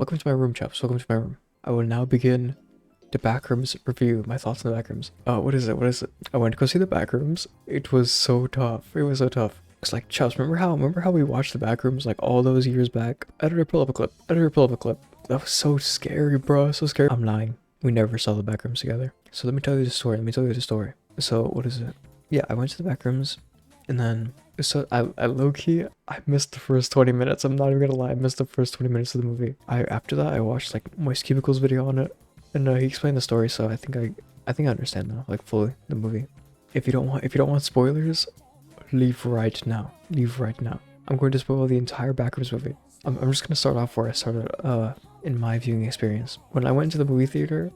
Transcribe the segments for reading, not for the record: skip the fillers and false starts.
Welcome to my room, Chups. Welcome to my room. I will now begin the Backrooms review. My thoughts on the Backrooms. What is it? What is it? I went to go see the Backrooms. It was so tough. It was so tough. It's like, Chups, remember how we watched the Backrooms like all those years back? Editor, pull up a clip. Editor, pull up a clip. That was so scary, bro. So scary. I'm lying. We never saw the Backrooms together. So let me tell you the story. So what is it? Yeah, I went to the Backrooms, and then I low-key, I missed the first 20 minutes. I'm not even gonna lie, I missed the first 20 minutes of the movie. After that I watched like Moist Cubicle's video on it, and he explained the story, so I think I understand now, like fully, the movie. If you don't want spoilers, leave right now. Leave right now. I'm going to spoil the entire Backrooms movie. I'm just gonna start off where I started in my viewing experience. When I went to the movie theater,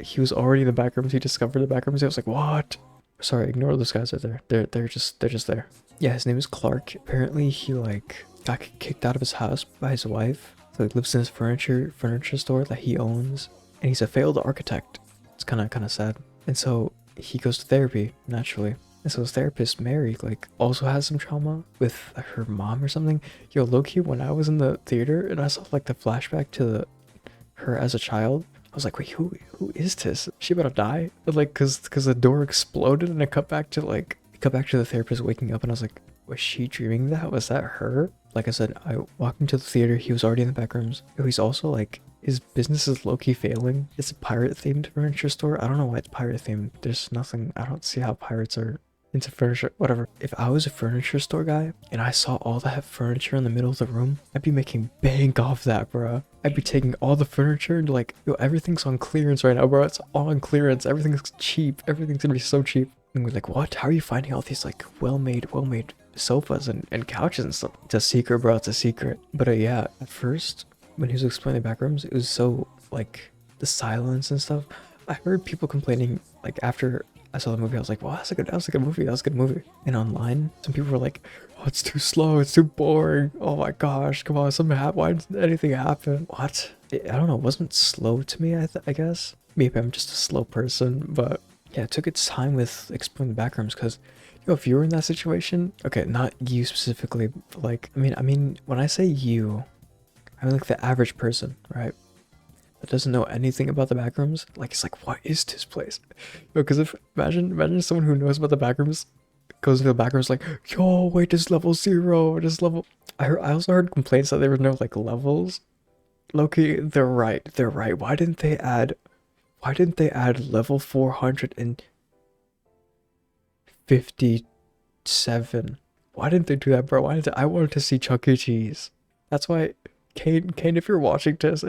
he was already in the Backrooms. He discovered the Backrooms. I was like, what? Sorry, ignore those guys right there. They're just there. Yeah, his name is Clark. Apparently he like got kicked out of his house by his wife. So he lives in his furniture store that he owns, and he's a failed architect. It's kind of sad. And so he goes to therapy naturally. And so his therapist Mary like also has some trauma with her mom or something. Yo, low-key, when I was in the theater and I saw like the flashback to her as a child, I was like, wait, who is this? Is she about to die? Like, cause the door exploded, and it cut back to the therapist waking up, and I was like, was she dreaming that? Was that her? Like I said, I walked into the theater. He was already in the Backrooms. He's also like, his business is low-key failing. It's a pirate-themed furniture store. I don't know why it's pirate-themed. There's nothing. I don't see how pirates are into furniture. Whatever. If I was a furniture store guy and I saw all that furniture in the middle of the room, I'd be making bank off that, bro. I'd be taking all the furniture and like, yo, everything's on clearance right now, bro. It's all on clearance. Everything's cheap. Everything's gonna be so cheap. And we're like, what? How are you finding all these like well-made sofas and couches and stuff? It's a secret, bro. It's a secret. But yeah, at first, when he was explaining Backrooms, it was so like the silence and stuff. I heard people complaining like after I saw the movie. I was like, wow, that was a good movie. And online, some people were like, oh, it's too slow, it's too boring. Oh my gosh, come on, why did anything happen? What? I don't know, it wasn't slow to me, I guess. Maybe I'm just a slow person, but yeah, it took its time with exploring the Backrooms, because if you were in that situation, okay, not you specifically, but like, I mean, when I say you, I mean like the average person, right? That doesn't know anything about the Backrooms, like, it's like, what is this place? Because if imagine someone who knows about the Backrooms goes into the Backrooms like, yo, wait, this level 0, this level. I also heard complaints that there were no like levels. Loki, they're right. Why didn't they add level 457? Why didn't they do that, bro? I wanted to see Chuck E. Cheese. That's why, Kane, if you're watching this,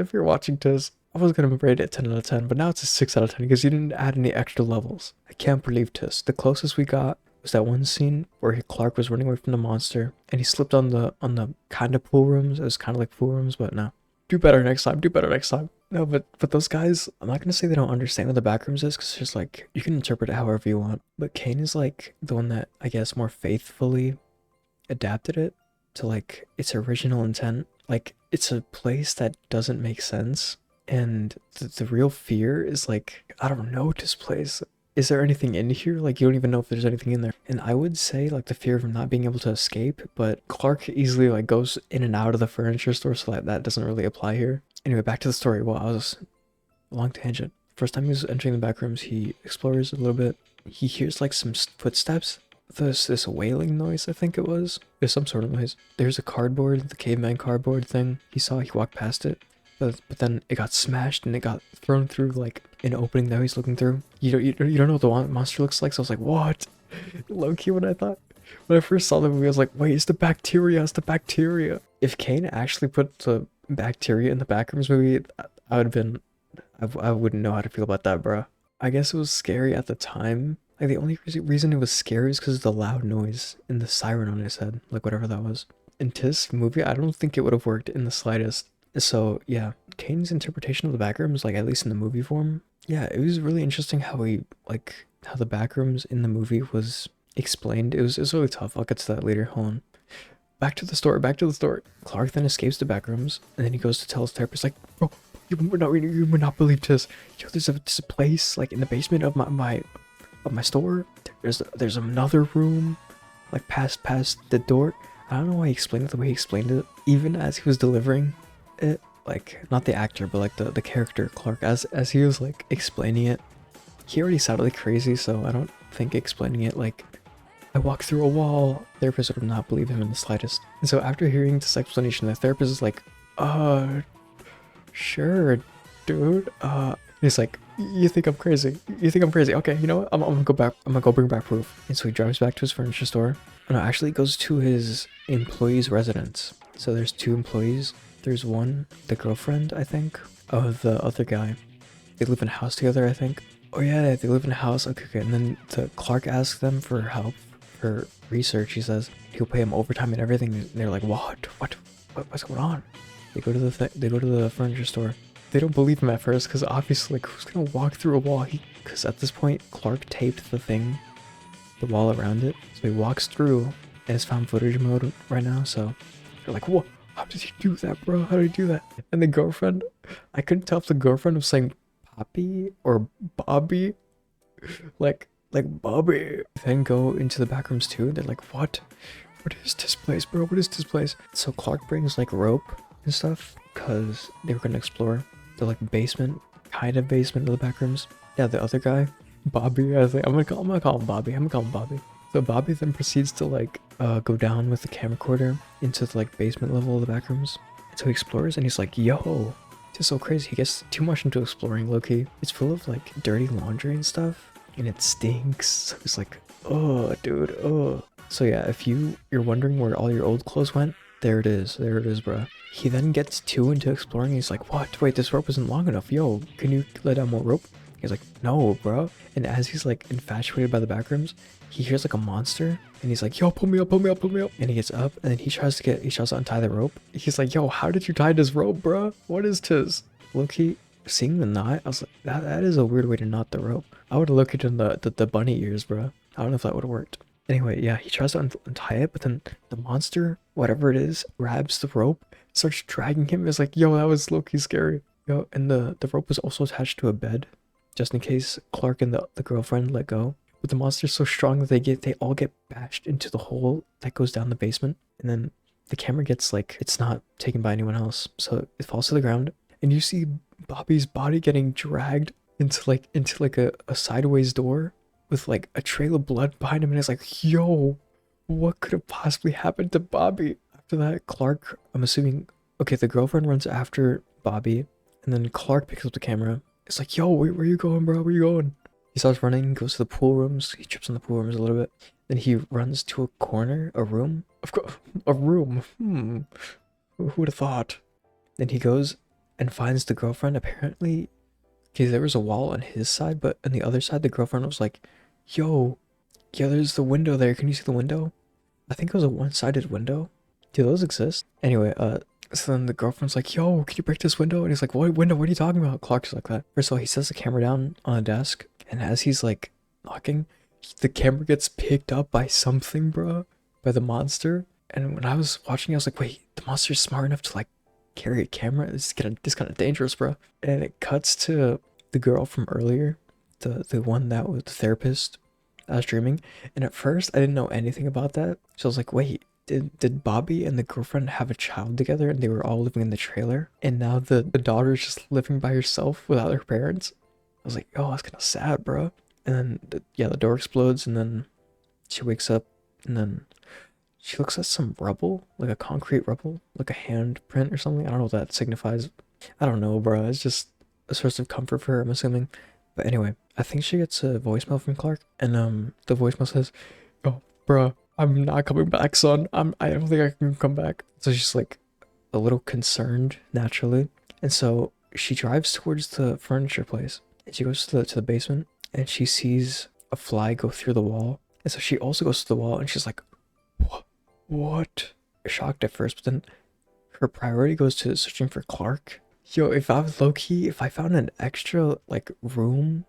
I was gonna rate it 10 out of 10, but now it's a 6 out of 10 because you didn't add any extra levels. I can't believe this. The closest we got was that one scene where Clark was running away from the monster and he slipped on the kind of pool rooms. It was kind of like pool rooms, but no. Do better next time. No, but those guys, I'm not gonna say they don't understand what the Backrooms is, because there's like, you can interpret it however you want. But Kane is like the one that I guess more faithfully adapted it to like its original intent. Like, it's a place that doesn't make sense. And the real fear is like, I don't know this place. Is there anything in here? Like, you don't even know if there's anything in there. And I would say like the fear of not being able to escape, but Clark easily like goes in and out of the furniture store, so that doesn't really apply here. Anyway, back to the story. Well, I was a long tangent. First time he was entering the Backrooms, he explores a little bit. He hears like some footsteps. There's this wailing noise, I think it was. There's some sort of noise. There's a cardboard, the caveman cardboard thing. He walked past it. But then it got smashed and it got thrown through like an opening that he's looking through. You don't know what the monster looks like, so I was like, what? Low-key, when I first saw the movie, I was like, wait, it's the bacteria. If Kane actually put the bacteria in the Backrooms movie, I wouldn't know how to feel about that, bro. I guess it was scary at the time. Like, the only reason it was scary is because of the loud noise and the siren on his head, like whatever that was. In this movie, I don't think it would have worked in the slightest. So yeah, Kane's interpretation of the Backrooms, like at least in the movie form, yeah, it was really interesting how the Backrooms in the movie was explained. It was really tough. I'll get to that later. Hold on. Back to the story. Clark then escapes the Backrooms, and then he goes to tell his therapist like, bro, you would not believe this. Yo, there's a place like in the basement of my store. There's another room, like past the door. I don't know why he explained it the way he explained it. Even as he was delivering it, like, not the actor, but like the character Clark, as he was like explaining it, he already sounded like crazy, so I don't think explaining it like, I walked through a wall, therapist would not believe him in the slightest. And so after hearing this explanation, the therapist is like, sure, dude. He's like, you think I'm crazy? You think I'm crazy? Okay, you know what? I'm gonna go back. I'm gonna go bring back proof. And so he drives back to his furniture store. No, actually goes to his employee's residence. So there's 2 employees. There's one, the girlfriend, I think, of the other guy. They live in a house together, I think. Oh yeah, they live in a house. Okay. And then Clark asks them for help for research. He says he'll pay him overtime and everything. And they're like, what's going on? They go to the furniture store. They don't believe him at first because obviously, like, who's gonna walk through a wall? Because at this point, Clark taped the wall around it. So he walks through, and it's found footage mode right now. So they're like, what? How did he do that, bro? How did he do that? And the girlfriend, I couldn't tell if the girlfriend was saying Poppy or Bobby, like Bobby. Then go into the back rooms too. They're like, what? What is this place, bro? What is this place? So Clark brings like rope and stuff because they were gonna explore the like basement, kind of basement of the back rooms. Yeah, the other guy, Bobby. I think I'm gonna call him Bobby. So Bobby then proceeds to like go down with the camcorder into the like basement level of the back rooms. So he explores and he's like, yo, this is so crazy. He gets too much into exploring, low-key. It's full of like dirty laundry and stuff, and it stinks. So it's like, oh, dude, oh. So yeah, if you're wondering where all your old clothes went, there it is, bro. He then gets too into exploring. He's like, what? Wait, this rope isn't long enough. Yo, can you let down more rope? He's like, no, bro. And as he's like infatuated by the back rooms, he hears like a monster, and he's like, yo, pull me up. And he gets up, and then he tries to untie the rope. He's like, yo, how did you tie this rope, bro? What is this? Low-key, seeing the knot, I was like, that is a weird way to knot the rope. I would have looked into the bunny ears, bro. I don't know if that would have worked. Anyway, yeah, he tries to untie it, but then the monster, whatever it is, grabs the rope, starts dragging him. It's like, yo, that was low-key scary. Yo, and the rope was also attached to a bed, just in case Clark and the girlfriend let go. But the monster's so strong that they all get bashed into the hole that goes down the basement. And then the camera gets like, it's not taken by anyone else. So it falls to the ground, and you see Bobby's body getting dragged into a sideways door with like a trail of blood behind him, and it's like, yo, what could have possibly happened to Bobby? After that, Clark, I'm assuming, okay, the girlfriend runs after Bobby, and then Clark picks up the camera. It's like, yo, where you going, bro? Where you going? He starts running, goes to the pool rooms. He trips on the pool rooms a little bit. Then he runs to a corner, a room. Of course, a room. Who would have thought? Then he goes and finds the girlfriend. Apparently, okay, there was a wall on his side, but on the other side, the girlfriend was like, yo, yeah, there's the window there. Can you see the window? I think it was a one-sided window. Do those exist? Anyway, so then the girlfriend's like, yo, can you break this window? And he's like, what window? What are you talking about? Clark's like that. First of all, he sets the camera down on a desk, and as he's like knocking, the camera gets picked up by something, bro, by the monster. And when I was watching, I was like, wait, the monster's smart enough to like carry a camera? This is kind of dangerous, bro. And it cuts to the girl from earlier, the one that was the therapist that was dreaming. And at first, I didn't know anything about that. So I was like, wait, did Bobby and the girlfriend have a child together and they were all living in the trailer? And now the daughter's just living by herself without her parents? I was like, oh, that's kind of sad, bro. And then, the door explodes, and then she wakes up, and then she looks at some rubble, like a concrete rubble, like a handprint or something. I don't know what that signifies. I don't know, bro. It's just a source of comfort for her, I'm assuming. But anyway, I think she gets a voicemail from Clark, and the voicemail says, "Oh, bro, I'm not coming back, son. I don't think I can come back." So she's like a little concerned, naturally, and so she drives towards the furniture place, and she goes to the basement, and she sees a fly go through the wall, and so she also goes to the wall, and she's like, "What?" Shocked at first, but then her priority goes to searching for Clark. Yo, if I was low-key, if I found an extra, like, room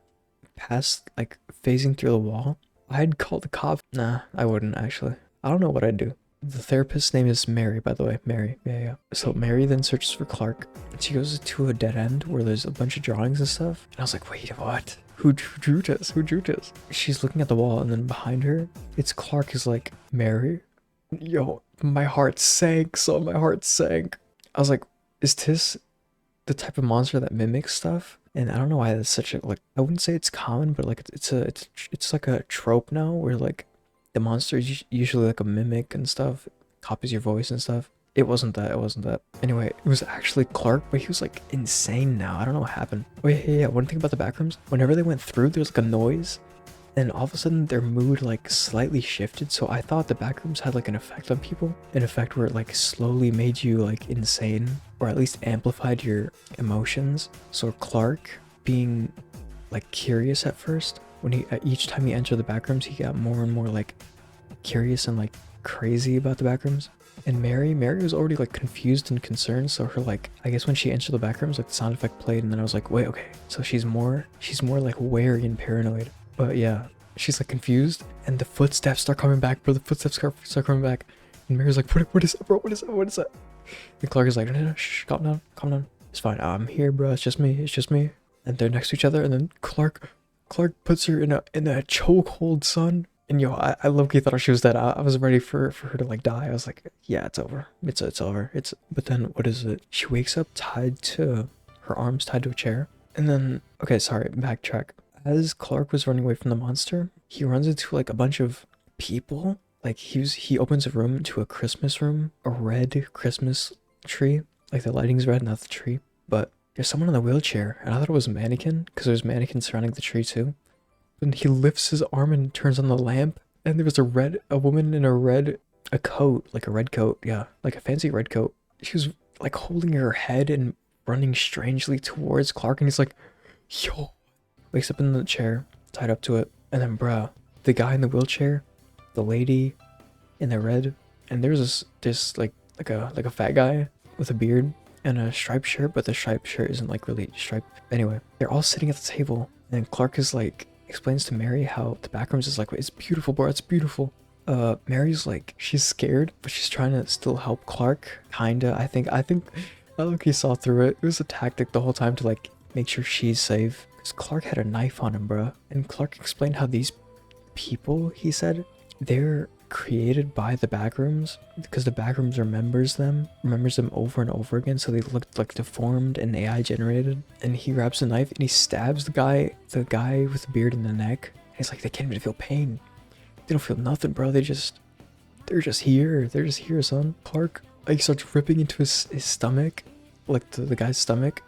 past, like, phasing through the wall, I'd call the cops. Nah, I wouldn't, actually. I don't know what I'd do. The therapist's name is Mary, by the way. Mary. Yeah. So Mary then searches for Clark. She goes to a dead end where there's a bunch of drawings and stuff. And I was like, wait, what? Who drew this? Who drew this? She's looking at the wall, and then behind her, it's Clark is like, Mary? Yo, my heart sank, so my heart sank. I was like, is this the type of monster that mimics stuff. And I don't know why that's such a, like, I wouldn't say it's common, but like it's like a trope now where like the monster is usually like a mimic and stuff, copies your voice and stuff. It wasn't that, it wasn't that. Anyway, it was actually Clark, but he was like insane now. I don't know what happened. Oh yeah. One thing about the Backrooms, whenever they went through, there was like a noise, and all of a sudden their mood like slightly shifted. So I thought the Backrooms had like an effect on people, an effect where it like slowly made you like insane, or at least amplified your emotions. So Clark being like curious at first, when he each time he entered the Backrooms, he got more and more like curious and like crazy about the Backrooms. And Mary was already like confused and concerned, so her like, I guess when she entered the Backrooms, like the sound effect played, and then I was like, wait, okay, so she's more like wary and paranoid. But yeah, she's like confused, and the footsteps start coming back, bro. The footsteps start coming back, and Mary's like, what is that, bro? What is that? What is that? And Clark is like, no, shh, calm down. It's fine. I'm here, bro. It's just me. And they're next to each other, and then Clark puts her in a chokehold, son. And yo, I low-key thought she was dead. I was ready for her to like die. I was like, yeah, it's over. It's over. But then what is it? She wakes up her arms tied to a chair. And then, okay, sorry, backtrack. As Clark was running away from the monster, he runs into like a bunch of people. Like he opens a room to a Christmas room, a red Christmas tree. Like the lighting's red, not the tree. But there's someone in a wheelchair, and I thought it was a mannequin because there's mannequins surrounding the tree too. And he lifts his arm and turns on the lamp, and there was a woman in a coat, like a red coat, yeah, like a fancy red coat. She was like holding her head and running strangely towards Clark, and he's like, yo, wakes up in the chair, tied up to it, and then bruh, the guy in the wheelchair, the lady in the red, and there's this like a fat guy with a beard and a striped shirt, but the striped shirt isn't like really striped. Anyway, they're all sitting at the table, and Clark is like, explains to Mary how the Backrooms is like, it's beautiful, bro, it's beautiful. Mary's like, she's scared, but she's trying to still help Clark, kinda. I think I look-key saw through it. It was a tactic the whole time to like make sure she's safe, because Clark had a knife on him, bro. And Clark explained how these people, he said, they're created by the Backrooms because the Backrooms remembers them over and over again, so they look like deformed and AI generated. And he grabs a knife and he stabs the guy with the beard in the neck. And he's like, they can't even feel pain. They don't feel nothing, bro. They're just here, son. Clark like starts ripping into his stomach, like the guy's stomach.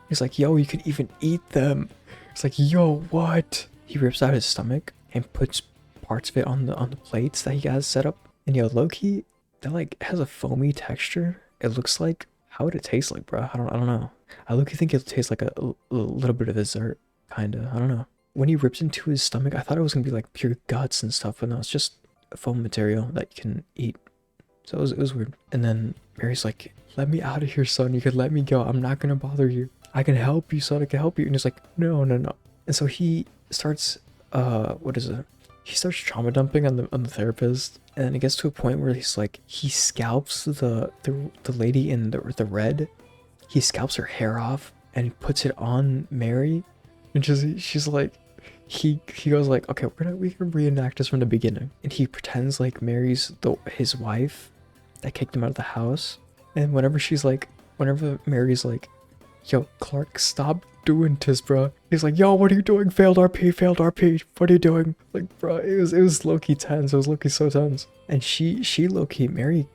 He's like, yo, you can even eat them. It's like, yo, what? He rips out his stomach and puts parts of it on the plates that he has set up. And yo, low-key, that like has a foamy texture. It looks like, how would it taste like, bro? I don't know. I low-key think it'll taste like a little bit of dessert, kinda. I don't know. When he rips into his stomach, I thought it was gonna be like pure guts and stuff, but no, it's just a foam material that you can eat. So it was weird. And then Mary's like, let me out of here, son. You could let me go. I'm not gonna bother you. I can help you, son. I can help you. And he's like, no. And so he starts, what is it? He starts trauma dumping on the therapist, and then it gets to a point where he's like, he scalps the lady in the red. He scalps her hair off and puts it on Mary, and she's like, he goes like, okay, we can reenact this from the beginning, and he pretends like Mary's his wife that kicked him out of the house. And whenever Mary's like, yo, Clark, stop doing this, bro. He's like, yo, what are you doing? Failed RP. What are you doing? Like, bro, it was low-key tense. It was low-key so tense. And she low-key, Mary,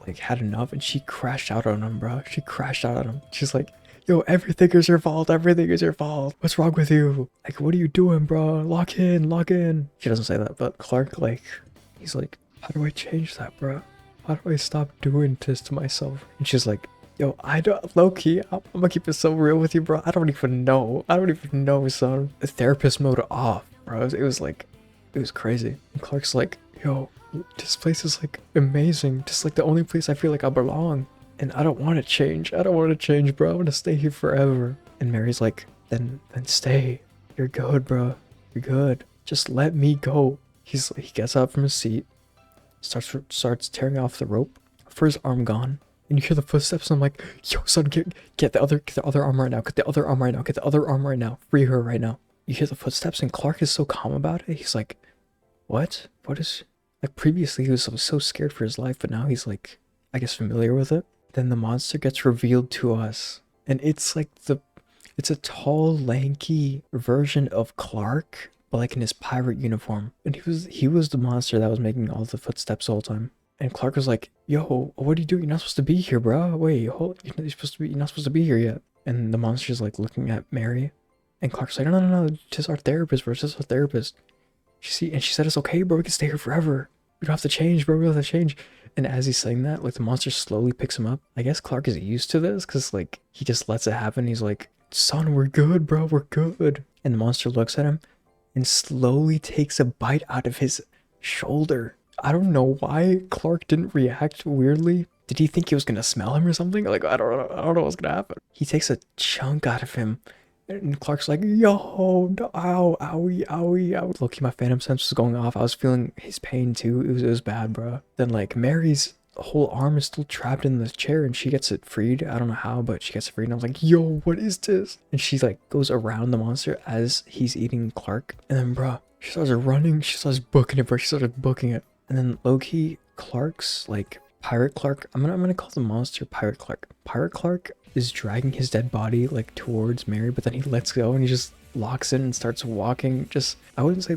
like, had enough, and she crashed out on him, bro. She crashed out on him. She's like, yo, everything is your fault. What's wrong with you? Like, what are you doing, bro? Lock in. She doesn't say that, but Clark, like, he's like, how do I change that, bro? How do I stop doing this to myself? And she's like, yo, I don't, low-key, I'm gonna keep it so real with you, bro. I don't even know, son. The therapist mode off, bro. It was crazy. And Clark's like, yo, this place is like amazing. Just like the only place I feel like I belong. And I don't want to change. Bro. I want to stay here forever. And Mary's like, then stay. You're good, bro. You're good. Just let me go. He gets up from his seat, starts tearing off the rope. First arm gone. And you hear the footsteps, and I'm like, yo, son, get the other arm right now. Get the other arm right now. Free her right now. You hear the footsteps, and Clark is so calm about it. He's like, what? What is... Like, previously, he was so scared for his life, but now he's like, I guess, familiar with it. Then the monster gets revealed to us, And it's like it's a tall, lanky version of Clark, but like in his pirate uniform. And he was the monster that was making all the footsteps the whole time. And Clark was like, "Yo, what are you doing? You're not supposed to be here, bro. Wait, hold, you're not supposed to be here yet." And the monster's like looking at Mary, and Clark's like, "No, no, no, just our therapist, bro. Just our therapist." She said it's okay, bro. We can stay here forever. We don't have to change, bro. We don't have to change. And as he's saying that, like the monster slowly picks him up. I guess Clark is used to this because like he just lets it happen. He's like, "Son, we're good, bro. We're good." And the monster looks at him and slowly takes a bite out of his shoulder. I don't know why Clark didn't react weirdly. Did he think he was gonna smell him or something? Like I don't know. I don't know what's gonna happen. He takes a chunk out of him. And Clark's like, "Yo, no, ow, owie, owie, owie." Low-key, my phantom sense was going off. I was feeling his pain too. It was bad, bro. Then like Mary's whole arm is still trapped in the chair and she gets it freed. I don't know how, but she gets it freed. And I was like, "Yo, what is this?" And she like goes around the monster as he's eating Clark. And then, bro, she starts running. She starts booking it, bro. She started booking it. And then low-key, Clark's like Pirate Clark. I'm gonna call the monster Pirate Clark. Pirate Clark is dragging his dead body like towards Mary, but then he lets go and he just locks in and starts walking. Just, I wouldn't say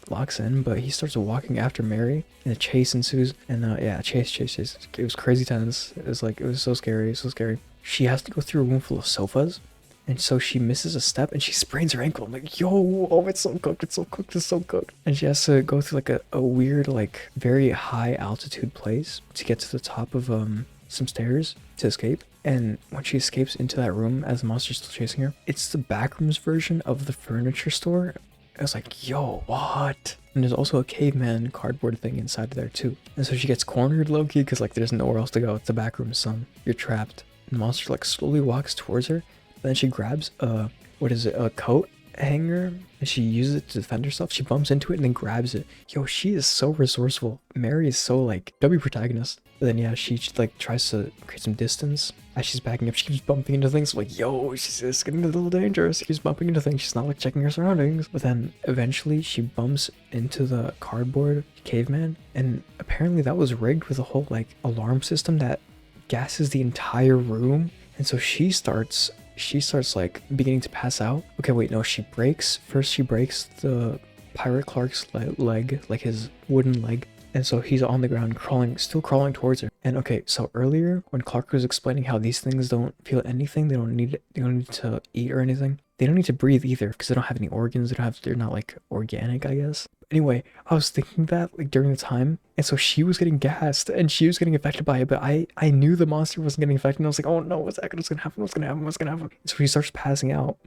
locks in, but he starts walking after Mary and a chase ensues. And yeah, chase. It was crazy tense. It was so scary, so scary. She has to go through a room full of sofas. And so she misses a step and she sprains her ankle. I'm like, "Yo, oh, it's so cooked, it's so cooked, it's so cooked." And she has to go through like a weird, like very high altitude place to get to the top of some stairs to escape. And when she escapes into that room as the monster's still chasing her, it's the Backrooms version of the furniture store. I was like, "Yo, what?" And there's also a caveman cardboard thing inside there too. And so she gets cornered low-key because like there's nowhere else to go. It's the Backrooms, son. You're trapped. And the monster like slowly walks towards her. Then she grabs a coat hanger, and she uses it to defend herself. She bumps into it and then grabs it. Yo, she is so resourceful. Mary is so like W protagonist. But then yeah, she like tries to create some distance. As she's backing up, she keeps bumping into things. Like, yo, she's getting a little dangerous. She keeps bumping into things. She's not like checking her surroundings. But then eventually she bumps into the cardboard caveman, and apparently that was rigged with a whole like alarm system that gases the entire room. And so she starts like beginning to pass out. Okay, wait, no, she breaks the Pirate Clark's leg, like his wooden leg. And so he's on the ground still crawling towards her. And okay, so earlier when Clark was explaining how these things don't feel anything, they don't need to eat or anything. They don't need to breathe either because they don't have any organs. They're not like organic, I guess. Anyway, I was thinking that like during the time, and so she was getting gassed and she was getting affected by it, but I knew the monster wasn't getting affected, and I was like, "Oh no, what's gonna happen? What's gonna happen?" And so she starts passing out,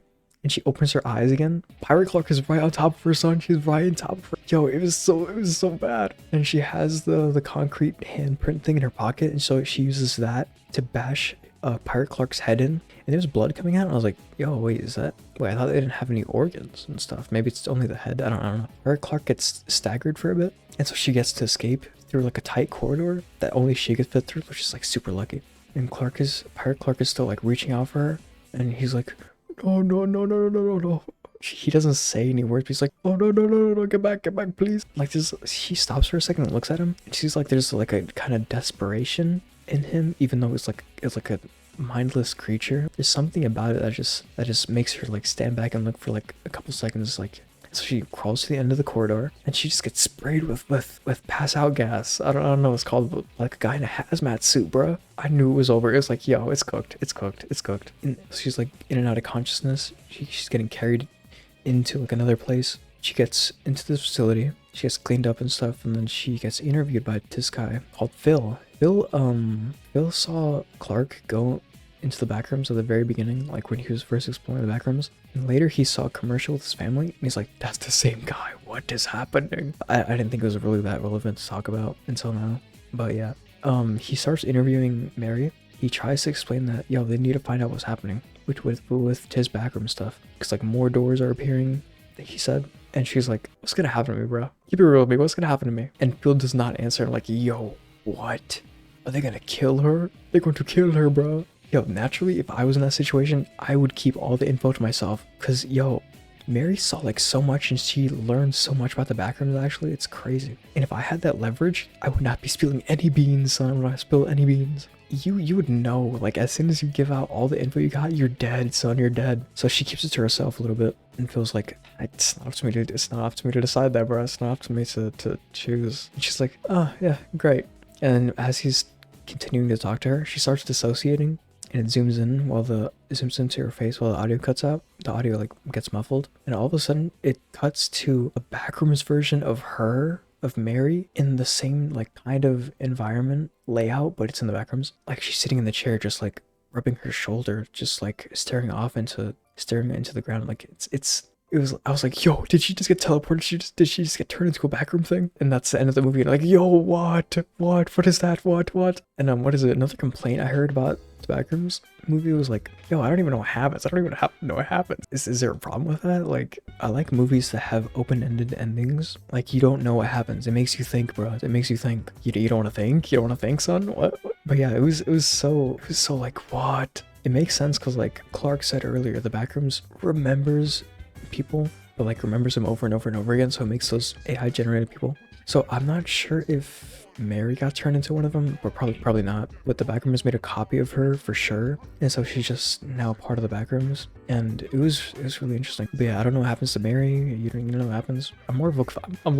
and she opens her eyes again. Pirate Clark is right on top of her, son. She's right on top of her. Yo, it was so bad. And she has the concrete handprint thing in her pocket, and so she uses that to bash Pirate Clark's head in, and there's blood coming out. And I was like, "Yo, wait, I thought they didn't have any organs and stuff. Maybe it's only the head. I don't know." Pirate Clark gets staggered for a bit, and so she gets to escape through like a tight corridor that only she could fit through, which is like super lucky. And Pirate Clark is still like reaching out for her, and he's like, "Oh no." He doesn't say any words, but he's like, "Oh no, get back, please." Like this, she stops for a second and looks at him, and she's like, there's like a kind of desperation in him, even though it's like a mindless creature. There's something about it that just makes her like stand back and look for like a couple seconds. Like, so she crawls to the end of the corridor and she just gets sprayed with pass out gas. I don't know what it's called, but like a guy in a hazmat suit, bro. I knew it was over. It was like, "Yo, it's cooked. And she's like in and out of consciousness. She's getting carried into like another place. She gets into this facility. She gets cleaned up and stuff, and then she gets interviewed by this guy called Phil. Phil saw Clark go into the backrooms at the very beginning, like when he was first exploring the backrooms. And later he saw a commercial with his family, and he's like, "That's the same guy. What is happening?" I didn't think it was really that relevant to talk about until now. But yeah, he starts interviewing Mary. He tries to explain that, yo, they need to find out what's happening with his backroom stuff, because like more doors are appearing, he said. And she's like, "What's gonna happen to me, bro? Keep it real with me. What's gonna happen to me?" And Phil does not answer. Like, "Yo, what? Are they gonna kill her? They're going to kill her, bro." Yo, naturally, if I was in that situation, I would keep all the info to myself. Because, yo, Mary saw like so much and she learned so much about the backrooms, actually. It's crazy. And if I had that leverage, I would not be spilling any beans, son. I would not spill any beans. you would know, like, as soon as you give out all the info you got, you're dead, son, you're dead. So she keeps it to herself a little bit and feels like it's not up to me to decide that, bro. It's not up to me to choose. And she's like, oh yeah, great. And as he's continuing to talk to her, she starts dissociating, and it zooms into her face while the audio cuts out. The audio like gets muffled, and all of a sudden it cuts to a Backrooms version of Mary in the same like kind of environment layout, but it's in the Backrooms. Like she's sitting in the chair, just like rubbing her shoulder, just like staring into the ground. Like I was like, yo, did she just get teleported? Did she just get turned into a backroom thing? And that's the end of the movie. And like, yo, what is that? What? And what is it? Another complaint I heard about the Backrooms movie was like, yo, I don't even know what happens. I don't even know what happens. Is there a problem with that? Like, I like movies that have open-ended endings. Like, you don't know what happens. It makes you think, bro. It makes you think. You don't want to think? You don't want to think, son? What? But yeah, it was so like, what? It makes sense because like Clark said earlier, the Backrooms remembers people, but like remembers them over and over and over again, so it makes those AI generated people. So I'm not sure if Mary got turned into one of them, but probably not. But the Backrooms made a copy of her for sure, and so she's just now part of the Backrooms, and it was really interesting. But yeah, I don't know what happens to Mary. You know what happens. I'm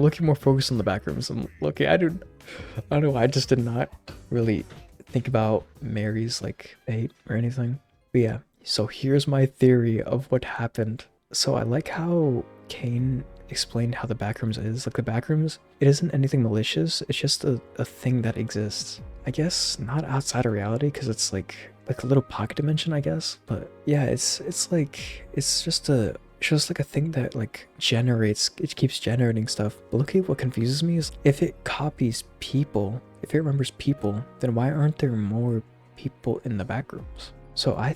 looking more focused on the Backrooms. I don't know. I just did not really think about Mary's like fate or anything. But yeah, so here's my theory of what happened. So I like how Kane explained how the Backrooms is. Like the Backrooms, it isn't anything malicious. It's just a thing that exists. I guess not outside of reality because it's like a little pocket dimension, I guess. But yeah, it's just like a thing that like it keeps generating stuff. But look at what confuses me is if it copies people, if it remembers people, then why aren't there more people in the Backrooms? So my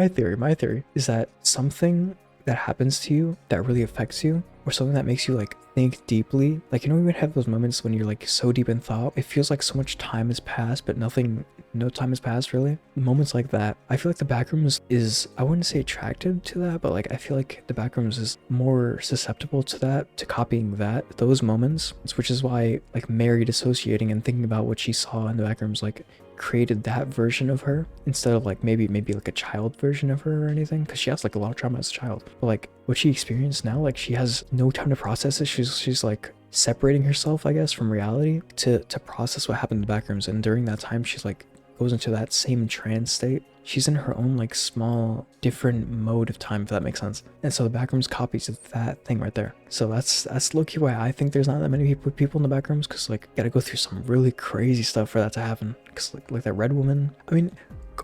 theory is that something that happens to you that really affects you, or something that makes you like think deeply, like, you know, you would have those moments when you're like so deep in thought, it feels like so much time has passed, but no time has passed really. Moments like that, I feel like the Backrooms is, I wouldn't say attracted to that, but like I feel like the Backrooms is more susceptible to that, to copying those moments, which is why like Mary dissociating and thinking about what she saw in the Backrooms like created that version of her instead of like maybe like a child version of her or anything, because she has like a lot of trauma as a child. But like what she experienced now, like she has no time to process it. She's like separating herself, I guess, from reality to process what happened in the Backrooms, and during that time she's like goes into that same trance state. She's in her own like small different mode of time, if that makes sense. And so the Backrooms copies that thing right there. So that's low-key why I think there's not that many people in the Backrooms, because like gotta go through some really crazy stuff for that to happen. Because like that red woman, I mean,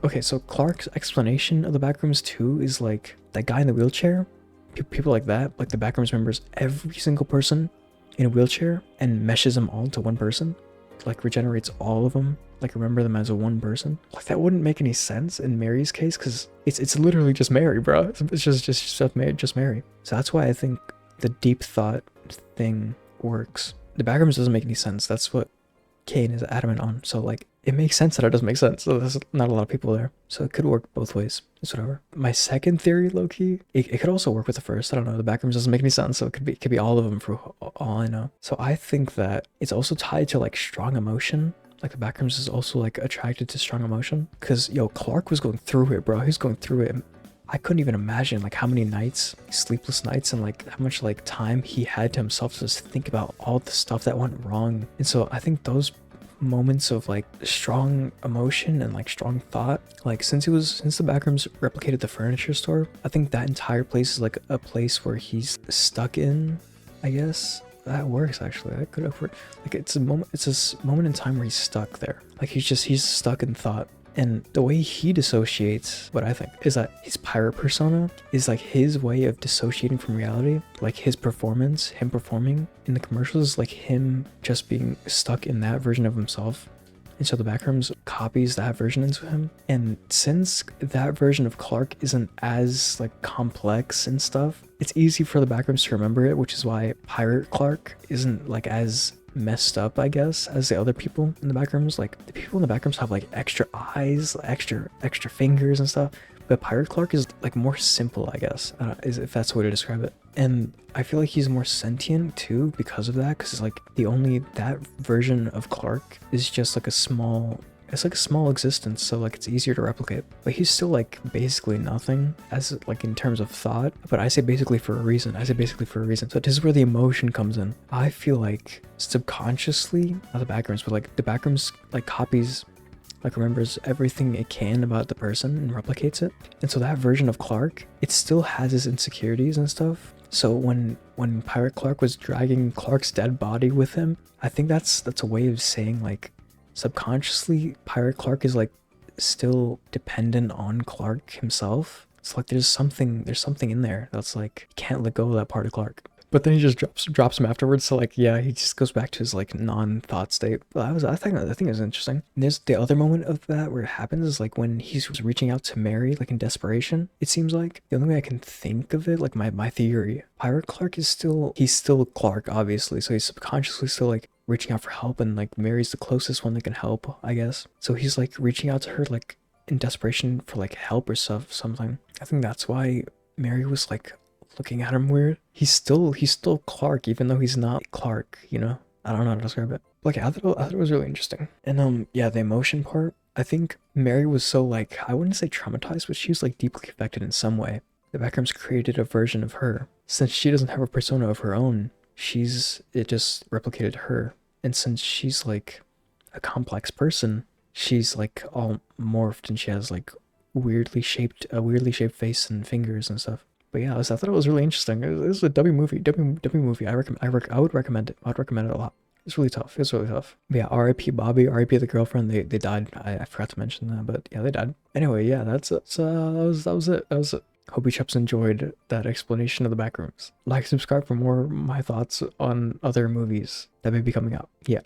okay, so Clark's explanation of the Backrooms too is like that guy in the wheelchair, people like that, like the Backrooms remembers every single person in a wheelchair and meshes them all into one person, like regenerates all of them, like remember them as a one person. Like that wouldn't make any sense in Mary's case, because it's literally just Mary, bro. It's just Mary. So that's why I think the deep thought thing works. The Backrooms doesn't make any sense. That's what Kane is adamant on. So like it makes sense that it doesn't make sense. So there's not a lot of people there. So it could work both ways. It's whatever. My second theory, low-key, it could also work with the first. I don't know. The Backrooms doesn't make any sense. So it could be all of them for all I know. So I think that it's also tied to like strong emotion. Like the Backrooms is also like attracted to strong emotion. Because yo, Clark was going through it, bro. He's going through it. I couldn't even imagine like how many nights, sleepless nights, and like how much like time he had to himself to just think about all the stuff that went wrong. And so I think those moments of like strong emotion and like strong thought, like since the Backrooms replicated the furniture store, I think that entire place is like a place where he's stuck in, I guess. That works actually. That could have worked. Like it's a moment in time where he's stuck there. Like he's stuck in thought. And the way he dissociates, what I think, is that his pirate persona is like his way of dissociating from reality. Like his performance, him performing in the commercials, like him just being stuck in that version of himself. And so the Backrooms copies that version into him. And since that version of Clark isn't as like complex and stuff, it's easy for the Backrooms to remember it, which is why Pirate Clark isn't like as messed up, I guess, as the other people in the Backrooms. Like the people in the Backrooms have like extra eyes, extra fingers and stuff, but Pirate Clark is like more simple, I guess, if that's the way to describe it. And I feel like he's more sentient too because of that, because it's like that version of Clark is just like a small it's like a small existence, so like it's easier to replicate. But he's still like basically nothing as like in terms of thought. But I say basically for a reason. I say basically for a reason. So this is where the emotion comes in. I feel like subconsciously, not the Backrooms, but like the Backrooms like copies, like remembers everything it can about the person and replicates it. And so that version of Clark, it still has his insecurities and stuff. So when Pirate Clark was dragging Clark's dead body with him, I think that's a way of saying like subconsciously Pirate Clark is like still dependent on Clark himself. It's like there's something in there that's like he can't let go of that part of Clark. But then he just drops him afterwards. So like, yeah, he just goes back to his like non-thought state. Well, I think it was interesting. And there's the other moment of that where it happens is like when he's reaching out to Mary, like in desperation. It seems like the only way I can think of it, like my theory, Pirate Clark he's still Clark, obviously. So he's subconsciously still like reaching out for help, and like Mary's the closest one that can help, I guess. So he's like reaching out to her like in desperation for like help or something. I think that's why Mary was like looking at him weird. He's still Clark, even though he's not Clark, you know? I don't know how to describe it. Like, I thought it was really interesting. And yeah, the emotion part, I think Mary was so like, I wouldn't say traumatized, but she was like deeply affected in some way. The Backrooms created a version of her. Since she doesn't have a persona of her own, it just replicated her. And since she's like a complex person, she's like all morphed and she has like a weirdly shaped face and fingers and stuff. But yeah, I thought it was really interesting. It was a W movie. I would recommend it. I'd recommend it a lot. It's really tough. It's really tough. But yeah, R.I.P. Bobby, R.I.P. the girlfriend. They died. I forgot to mention that, but yeah, they died. Anyway, yeah, that was it. Hope you chaps enjoyed that explanation of the Backrooms. Like, subscribe for more of my thoughts on other movies that may be coming out. Yeah.